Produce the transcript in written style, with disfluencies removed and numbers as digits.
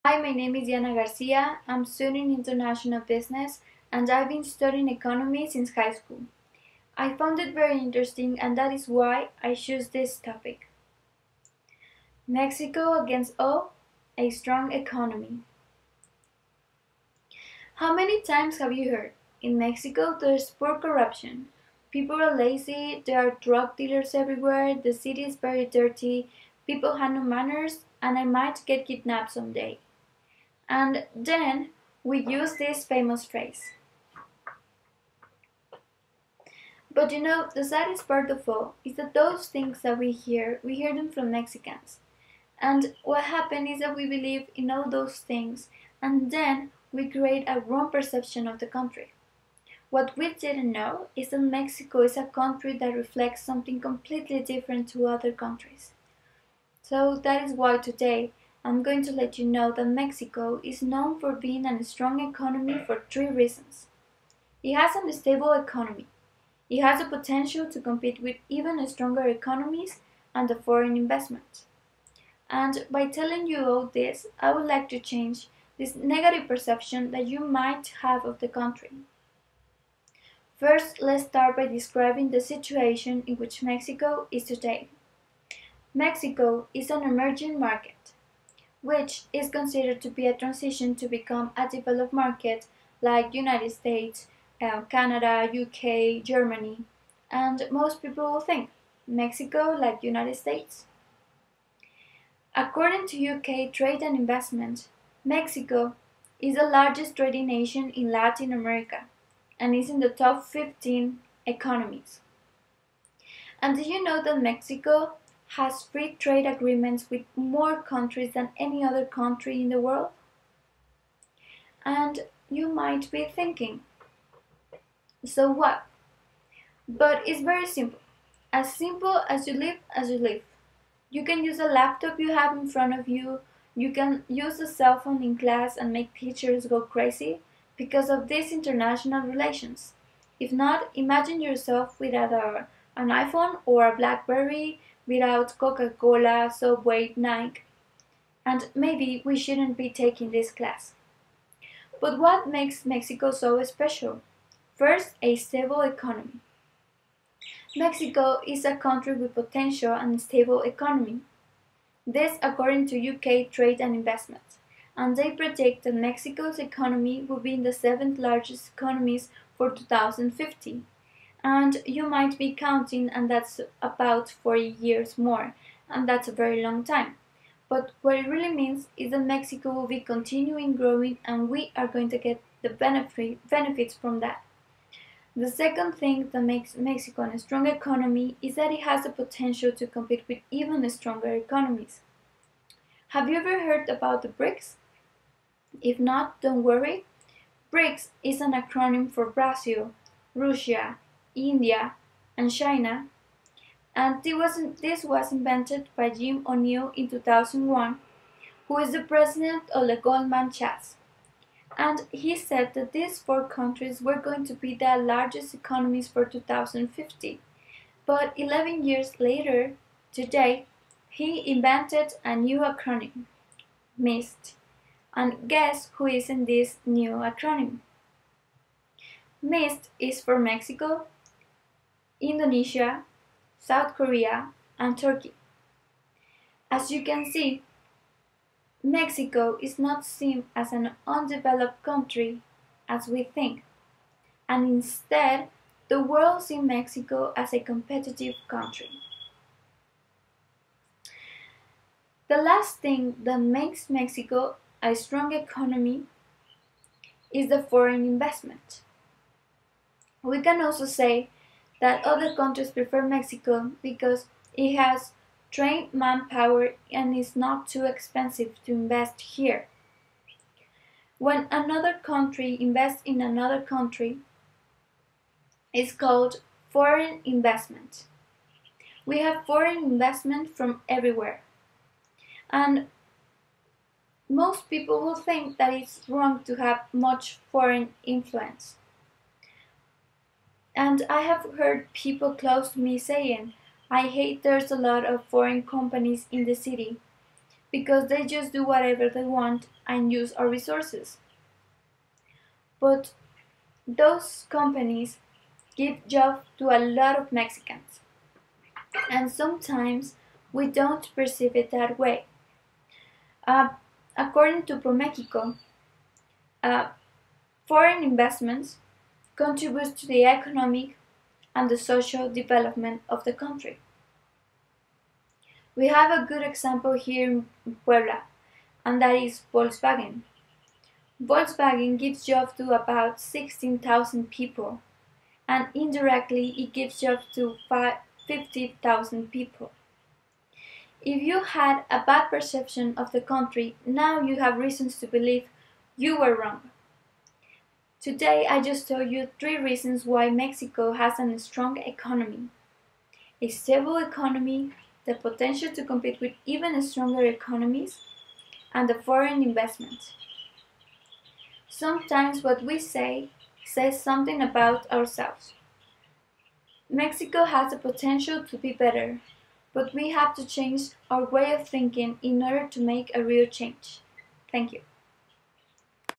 Hi, my name is Diana Garcia. I'm studying international business and I've been studying economy since high school. I found it very interesting and that is why I chose this topic. Mexico against all, a strong economy. How many times have you heard? In Mexico, there's poor corruption. People are lazy, there are drug dealers everywhere, the city is very dirty, people have no manners, and I might get kidnapped someday. And then we use this famous phrase. But the saddest part of all is that those things that we hear them from Mexicans. And what happened is that we believe in all those things and then we create a wrong perception of the country. What we didn't know is that Mexico is a country that reflects something completely different to other countries. So that is why today I'm going to let you know that Mexico is known for being a strong economy for three reasons. It has an stable economy. It has the potential to compete with even stronger economies and the foreign investment. And by telling you all this, I would like to change this negative perception that you might have of the country. First, let's start by describing the situation in which Mexico is today. Mexico is an emerging market, which is considered to be a transition to become a developed market like United States, Canada, UK, Germany, and most people will think Mexico like United States. According to UK Trade and Investment, Mexico is the largest trading nation in Latin America and is in the top 15 economies. And did you know that Mexico has free trade agreements with more countries than any other country in the world? And you might be thinking, so what? But it's very simple. As simple as you live, as you live. You can use a laptop you have in front of you. You can use a cell phone in class and make teachers go crazy because of these international relations. If not, imagine yourself without an iPhone or a BlackBerry, without Coca-Cola, Subway, Nike. And maybe we shouldn't be taking this class. But what makes Mexico so special? First, a stable economy. Mexico is a country with potential and stable economy. This according to UK Trade and Investment, and they predict that Mexico's economy will be in the seventh largest economies for 2050. And you might be counting and that's about 40 years more, and that's a very long time. But what it really means is that Mexico will be continuing growing and we are going to get the benefits from that. The second thing that makes Mexico a strong economy is that it has the potential to compete with even stronger economies. Have you ever heard about the BRICS? If not, don't worry. BRICS is an acronym for Brazil, Russia, India, and China, and this was invented by Jim O'Neill in 2001, who is the president of the Goldman Sachs. And he said that these four countries were going to be the largest economies for 2050. But 11 years later, today, he invented a new acronym, MIST. And guess who is in this new acronym? MIST is for Mexico, Indonesia, South Korea, and Turkey. As you can see, Mexico is not seen as an undeveloped country as we think, and instead, the world sees Mexico as a competitive country. The last thing that makes Mexico a strong economy is the foreign investment. We can also say that other countries prefer Mexico because it has trained manpower and is not too expensive to invest here. When another country invests in another country, it's called foreign investment. We have foreign investment from everywhere. And most people will think that it's wrong to have much foreign influence. And I have heard people close to me saying, I hate there's a lot of foreign companies in the city because they just do whatever they want and use our resources. But those companies give jobs to a lot of Mexicans, and sometimes we don't perceive it that way. Uh, According to ProMexico, uh, foreign investments contribute to the economic and the social development of the country. We have a good example here in Puebla, and that is Volkswagen. Volkswagen gives jobs to about 16,000 people, and indirectly it gives jobs to 50,000 people. If you had a bad perception of the country, now you have reasons to believe you were wrong. Today I just told you 3 reasons why Mexico has a strong economy, a stable economy, the potential to compete with even stronger economies, and the foreign investment. Sometimes what we say says something about ourselves. Mexico has the potential to be better, but we have to change our way of thinking in order to make a real change. Thank you.